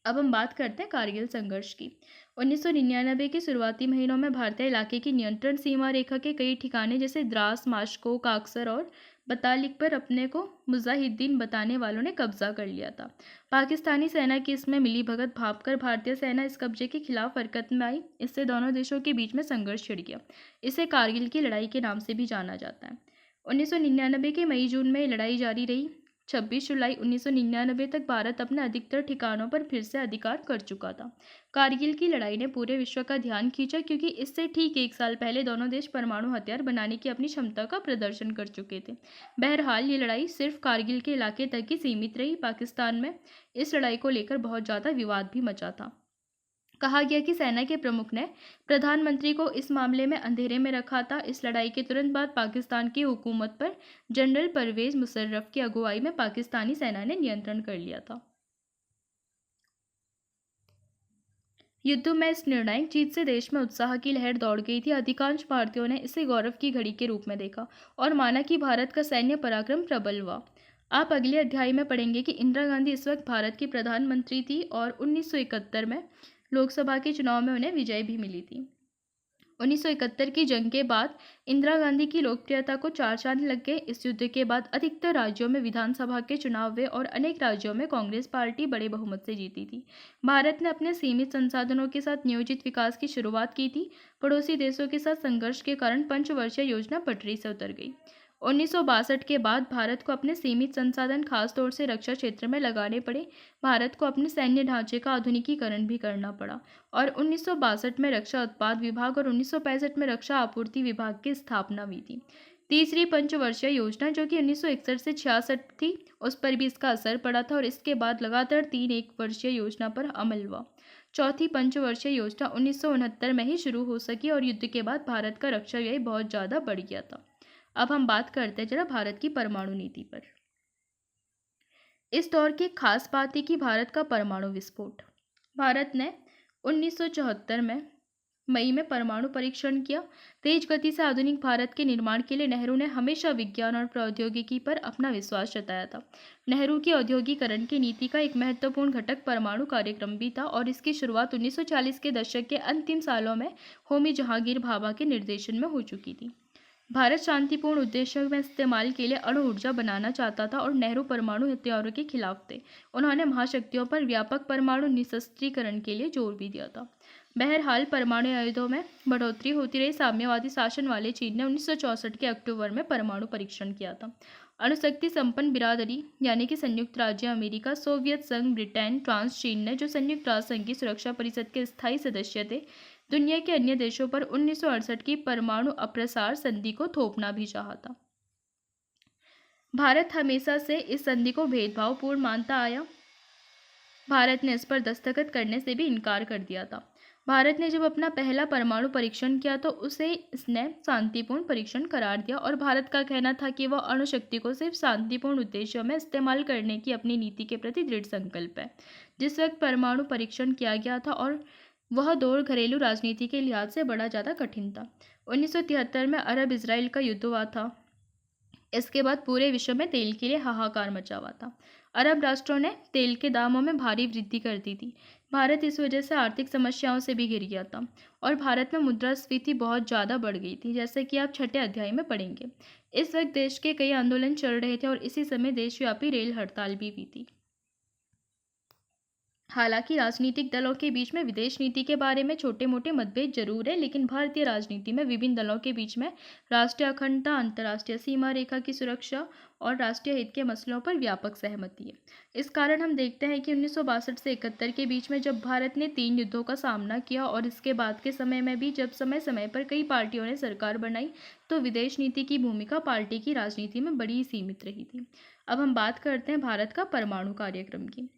अब हम बात करते हैं कारगिल संघर्ष की। 1999 के शुरुआती महीनों में भारतीय इलाके की नियंत्रण सीमा रेखा के कई ठिकाने जैसे द्रास, माश्को, काक्सर और बतालिक पर अपने को मुजाहिदीन बताने वालों ने कब्जा कर लिया था। पाकिस्तानी सेना की इसमें मिलीभगत भांपकर भारतीय सेना इस कब्जे के खिलाफ हरकत में आई। इससे दोनों देशों के बीच में संघर्ष छिड़ गया। इसे कारगिल की लड़ाई के नाम से भी जाना जाता है। 1999 के मई जून में लड़ाई जारी रही। 26 जुलाई 1999 तक भारत अपने अधिकतर ठिकानों पर फिर से अधिकार कर चुका था। कारगिल की लड़ाई ने पूरे विश्व का ध्यान खींचा क्योंकि इससे ठीक 1 साल पहले दोनों देश परमाणु हथियार बनाने की अपनी क्षमता का प्रदर्शन कर चुके थे। बहरहाल ये लड़ाई सिर्फ कारगिल के इलाके तक ही सीमित रही। पाकिस्तान में इस लड़ाई को लेकर बहुत ज़्यादा विवाद भी मचा था। कहा गया कि सेना के प्रमुख ने प्रधानमंत्री को इस मामले में अंधेरे में रखा था। इस लड़ाई के तुरंत बाद पाकिस्तान की हुकूमत पर जनरल परवेज मुशर्रफ की अगुवाई में पाकिस्तानी सेना ने नियंत्रण कर लिया था। युद्ध में इस निर्णायक जीत से देश में उत्साह की लहर दौड़ गई थी। अधिकांश भारतीयों ने इसे गौरव की घड़ी के रूप में देखा और माना कि भारत का सैन्य पराक्रम प्रबल हुआ। आप अगले अध्याय में पढ़ेंगे कि इंदिरा गांधी इस वक्त भारत की प्रधानमंत्री थी और 1971 में लोकसभा के चुनाव में उन्हें विजय भी मिली थी। 1971 की जंग के बाद इंदिरा गांधी की लोकप्रियता को 4 चांद लग गए। इस युद्ध के बाद अधिकतर राज्यों में विधानसभा के चुनाव हुए और अनेक राज्यों में कांग्रेस पार्टी बड़े बहुमत से जीती थी। भारत ने अपने सीमित संसाधनों के साथ नियोजित विकास की शुरुआत की थी। पड़ोसी देशों के साथ संघर्ष के कारण पंचवर्षीय योजना पटरी से उतर गई। 1962 के बाद भारत को अपने सीमित संसाधन खासतौर से रक्षा क्षेत्र में लगाने पड़े। भारत को अपने सैन्य ढांचे का आधुनिकीकरण भी करना पड़ा और 1962 में रक्षा उत्पाद विभाग और 1965 में रक्षा आपूर्ति विभाग की स्थापना हुई थी। तीसरी पंचवर्षीय योजना जो कि 1961 से 66 थी, उस पर भी इसका असर पड़ा था और इसके बाद लगातार 3 एक वर्षीय योजना पर अमल हुआ। चौथी पंचवर्षीय योजना 1969 में ही शुरू हो सकी और युद्ध के बाद भारत का रक्षा व्यय बहुत ज़्यादा बढ़ गया था। अब हम बात करते हैं जरा भारत की परमाणु नीति पर। इस दौर की खास बात है कि भारत का परमाणु विस्फोट। भारत ने 1974 में मई में परमाणु परीक्षण किया। तेज गति से आधुनिक भारत के निर्माण के लिए नेहरू ने हमेशा विज्ञान और प्रौद्योगिकी पर अपना विश्वास जताया था। नेहरू की औद्योगिकरण की नीति का एक महत्वपूर्ण घटक परमाणु कार्यक्रम भी था और इसकी शुरुआत 1940 के दशक के अंतिम सालों में होमी जहांगीर भाभा के निर्देशन में हो चुकी थी। भारत शांतिपूर्ण उद्देश्यों में इस्तेमाल के लिए अणु ऊर्जा बनाना चाहता था और नेहरू परमाणु हथियारों के खिलाफ थे। उन्होंने महाशक्तियों पर व्यापक परमाणु निशस्त्रीकरण के लिए जोर भी दिया था। बहरहाल परमाणु आयुधों में बढ़ोतरी होती रही। साम्यवादी शासन वाले चीन ने 1964 के अक्टूबर में परमाणु परीक्षण किया था। अणुशक्ति संपन्न बिरादरी यानी कि संयुक्त राज्य अमेरिका, सोवियत संघ, ब्रिटेन, फ्रांस, चीन ने जो संयुक्त राष्ट्र संघ की सुरक्षा परिषद के स्थायी सदस्य थे, दुनिया के अन्य देशों पर 1968 की परमाणु अप्रसार संधि को थोपना भी चाहा था। भारत हमेशा से इस संधि को भेदभावपूर्ण मानता आया। भारत ने इस पर दस्तखत करने से भी इनकार कर दिया था। भारत ने जब अपना पहला परमाणु परीक्षण किया तो उसे इसने शांतिपूर्ण परीक्षण करार दिया और भारत का कहना था कि वह अणुशक्ति को सिर्फ शांतिपूर्ण उद्देश्यों में इस्तेमाल करने की अपनी नीति के प्रति दृढ़ संकल्प है। जिस वक्त परमाणु परीक्षण किया गया था और वह दौर घरेलू राजनीति के लिहाज से बड़ा ज़्यादा कठिन था। 1973 में अरब इजराइल का युद्ध हुआ था। इसके बाद पूरे विश्व में तेल के लिए हाहाकार मचा हुआ था। अरब राष्ट्रों ने तेल के दामों में भारी वृद्धि कर दी थी। भारत इस वजह से आर्थिक समस्याओं से भी घिर गया था और भारत में मुद्रास्फीति बहुत ज़्यादा बढ़ गई थी, जैसे कि आप 6ठे अध्याय में पढ़ेंगे। इस वक्त देश के कई आंदोलन चल रहे थे और इसी समय देशव्यापी रेल हड़ताल भी हुई थी। हालांकि राजनीतिक दलों के बीच में विदेश नीति के बारे में छोटे मोटे मतभेद जरूर है, लेकिन भारतीय राजनीति में विभिन्न दलों के बीच में राष्ट्रीय अखंडता, अंतर्राष्ट्रीय सीमा रेखा की सुरक्षा और राष्ट्रीय हित के मसलों पर व्यापक सहमति है। इस कारण हम देखते हैं कि 1962 से 71 के बीच में जब भारत ने 3 युद्धों का सामना किया और इसके बाद के समय में भी जब समय समय पर कई पार्टियों ने सरकार बनाई, तो विदेश नीति की भूमिका पार्टी की राजनीति में बड़ी सीमित रही थी। अब हम बात करते हैं भारत का परमाणु कार्यक्रम की।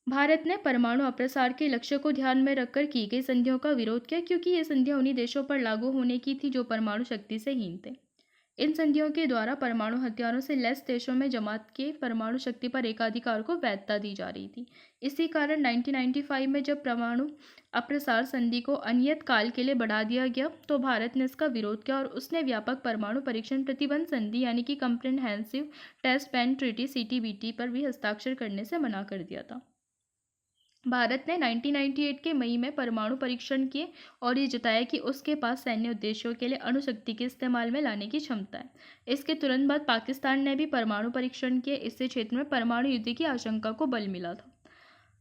भारत ने परमाणु अप्रसार के लक्ष्य को ध्यान में रखकर की गई संधियों का विरोध किया, क्योंकि ये संधियां उन्हीं देशों पर लागू होने की थी जो परमाणु शक्ति से हीन थे। इन संधियों के द्वारा परमाणु हथियारों से लैस देशों में जमात के परमाणु शक्ति पर एकाधिकार को वैधता दी जा रही थी। इसी कारण 1995 में जब परमाणु अप्रसार संधि को अनियत काल के लिए बढ़ा दिया गया, तो भारत ने इसका विरोध किया और उसने व्यापक परमाणु परीक्षण प्रतिबंध संधि यानी कि comprehensive test ban treaty CTBT पर भी हस्ताक्षर करने से मना कर दिया था। भारत ने 1998 के मई में परमाणु परीक्षण किए और ये जताया कि उसके पास सैन्य उद्देश्यों के लिए अणुशक्ति के इस्तेमाल में लाने की क्षमता है। इसके तुरंत बाद पाकिस्तान ने भी परमाणु परीक्षण किए। इससे क्षेत्र में परमाणु युद्ध की आशंका को बल मिला था।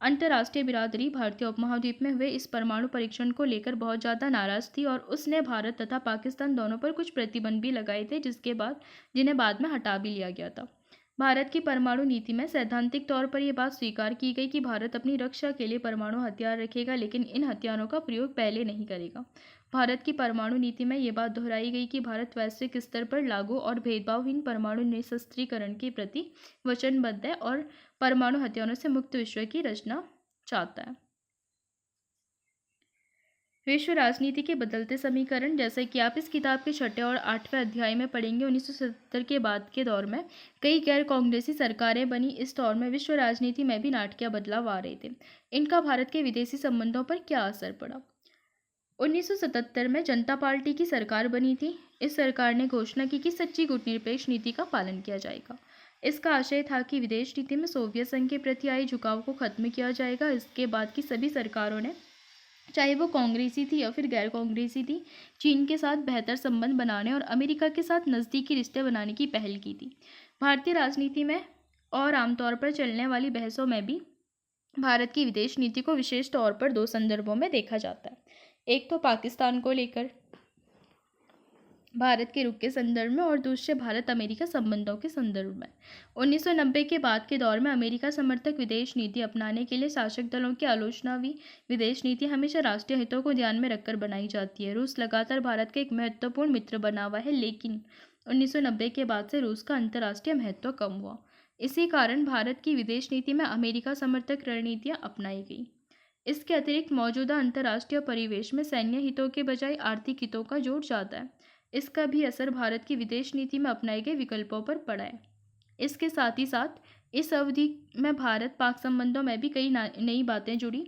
अंतर्राष्ट्रीय बिरादरी भारतीय उपमहाद्वीप में हुए इस परमाणु परीक्षण को लेकर बहुत ज़्यादा नाराज थी और उसने भारत तथा पाकिस्तान दोनों पर कुछ प्रतिबंध भी लगाए थे, जिन्हें बाद में हटा भी लिया गया था। भारत की परमाणु नीति में सैद्धांतिक तौर पर यह बात स्वीकार की गई कि भारत अपनी रक्षा के लिए परमाणु हथियार रखेगा, लेकिन इन हथियारों का प्रयोग पहले नहीं करेगा। भारत की परमाणु नीति में ये बात दोहराई गई कि भारत वैश्विक स्तर पर लागू और भेदभावहीन परमाणु निशस्त्रीकरण के प्रति वचनबद्ध है और परमाणु हथियारों से मुक्त विश्व की रचना चाहता है। विश्व राजनीति के बदलते समीकरण, जैसे कि आप इस किताब के 6ठे और 8वें अध्याय में पढ़ेंगे। 1970 के बाद के दौर में कई गैर कांग्रेसी सरकारें बनी। इस दौर में विश्व राजनीति में भी नाटकीय बदलाव आ रहे थे। इनका भारत के विदेशी संबंधों पर क्या असर पड़ा? 1977 में जनता पार्टी की सरकार बनी थी। इस सरकार ने घोषणा की कि सच्ची गुटनिरपेक्ष नीति का पालन किया जाएगा। इसका आशय था कि विदेश नीति में सोवियत संघ के प्रति आए झुकाव को खत्म किया जाएगा। इसके बाद की सभी सरकारों ने, चाहे वो कांग्रेसी थी या फिर गैर कांग्रेसी थी, चीन के साथ बेहतर संबंध बनाने और अमेरिका के साथ नज़दीकी रिश्ते बनाने की पहल की थी। भारतीय राजनीति में और आमतौर पर चलने वाली बहसों में भी भारत की विदेश नीति को विशेष तौर पर 2 संदर्भों में देखा जाता है। एक तो पाकिस्तान को लेकर भारत के रुख के संदर्भ में और दूसरे भारत अमेरिका संबंधों के संदर्भ में। 1990 के बाद के दौर में अमेरिका समर्थक विदेश नीति अपनाने के लिए शासक दलों की आलोचना हुई। विदेश नीति हमेशा राष्ट्रीय हितों को ध्यान में रखकर बनाई जाती है। रूस लगातार भारत का एक महत्वपूर्ण मित्र बना हुआ है, लेकिन 1990 के बाद से रूस का अंतर्राष्ट्रीय महत्व कम हुआ। इसी कारण भारत की विदेश नीति में अमेरिका समर्थक रणनीतियाँ अपनाई गई। इसके अतिरिक्त मौजूदा अंतर्राष्ट्रीय परिवेश में सैन्य हितों के बजाय आर्थिक हितों का जोर ज़्यादा है। इसका भी असर भारत की विदेश नीति में अपनाए गए विकल्पों पर पड़ा है। इसके साथ ही साथ इस अवधि में भारत पाक संबंधों में भी कई नई बातें जुड़ी।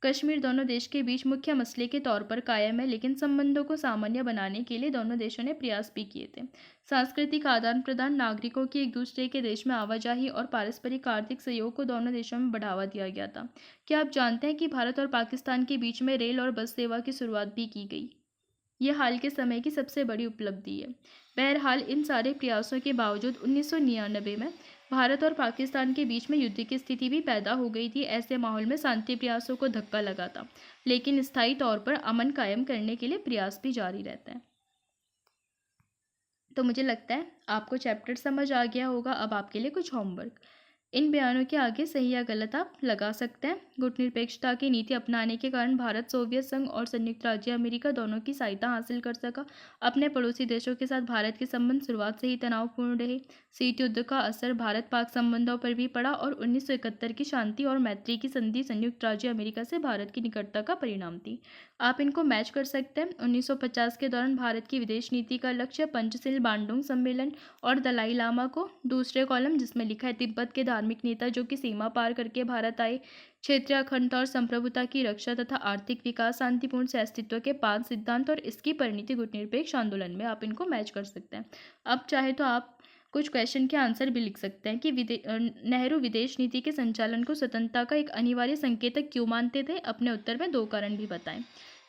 कश्मीर दोनों देश के बीच मुख्य मसले के तौर पर कायम है, लेकिन संबंधों को सामान्य बनाने के लिए दोनों देशों ने प्रयास भी किए थे। सांस्कृतिक आदान प्रदान, नागरिकों की एक दूसरे के देश में आवाजाही और पारस्परिक आर्थिक सहयोग को दोनों देशों में बढ़ावा दिया गया था। क्या आप जानते हैं कि भारत और पाकिस्तान के बीच में रेल और बस सेवा की शुरुआत भी की गई? यह हाल के समय की सबसे बड़ी उपलब्धि है। बहरहाल, इन सारे प्रयासों के बावजूद 1999 में भारत और पाकिस्तान के बीच में युद्ध की स्थिति भी पैदा हो गई थी। ऐसे माहौल में शांति प्रयासों को धक्का लगा था, लेकिन स्थायी तौर पर अमन कायम करने के लिए प्रयास भी जारी रहते हैं। तो मुझे लगता है आपको चैप्टर समझ आ गया होगा। अब आपके लिए कुछ होमवर्क। इन बयानों के आगे सही या गलत आप लगा सकते हैं। गुटनिरपेक्षता की नीति अपनाने के कारण भारत सोवियत संघ और संयुक्त राज्य अमेरिका दोनों की सहायता हासिल कर सका। अपने पड़ोसी देशों के साथ भारत के संबंध शुरुआत से ही तनावपूर्ण रहे। शीत युद्ध का असर भारत पाक संबंधों पर भी पड़ा और 1971 की शांति और मैत्री की संधि संयुक्त राज्य अमेरिका से भारत की निकटता का परिणाम थी। आप इनको मैच कर सकते हैं। 1950 के दौरान भारत की विदेश नीति का लक्ष्य पंचशील बांडुंग सम्मेलन और दलाई लामा को। दूसरे कॉलम जिसमें लिखा है तिब्बत के धार्मिक नेता जो कि सीमा पार करके भारत आए, क्षेत्रीय अखंडता और संप्रभुता की रक्षा तथा आर्थिक विकास, शांतिपूर्ण सहअस्तित्व के 5 सिद्धांत और इसकी परिणति गुटनिरपेक्ष आंदोलन में आप इनको मैच कर सकते हैं। अब चाहे तो आप कुछ क्वेश्चन के आंसर भी लिख सकते हैं कि नेहरू विदेश नीति के संचालन को स्वतंत्रता का एक अनिवार्य संकेतक क्यों मानते थे। अपने उत्तर में 2 कारण भी बताएं।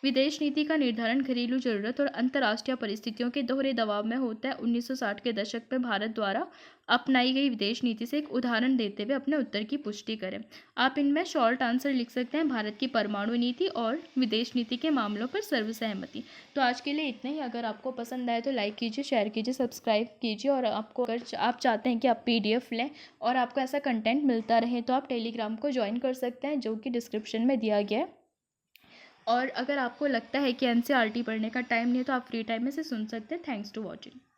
विदेश नीति का निर्धारण घरेलू जरूरत और अंतर्राष्ट्रीय परिस्थितियों के दोहरे दबाव में होता है। 1960 के दशक में भारत द्वारा अपनाई गई विदेश नीति से एक उदाहरण देते हुए अपने उत्तर की पुष्टि करें। आप इनमें शॉर्ट आंसर लिख सकते हैं, भारत की परमाणु नीति और विदेश नीति के मामलों पर सर्वसहमति। तो आज के लिए इतना ही। अगर आपको पसंद आए तो लाइक कीजिए, शेयर कीजिए, सब्सक्राइब कीजिए। और आपको अगर आप चाहते हैं कि आप PDF लें और आपको ऐसा कंटेंट मिलता रहे तो आप टेलीग्राम को ज्वाइन कर सकते हैं, जो कि डिस्क्रिप्शन में दिया गया है। और अगर आपको लगता है कि NCERT पढ़ने का टाइम नहीं है तो आप फ्री टाइम में से सुन सकते हैं। Thanks to watching.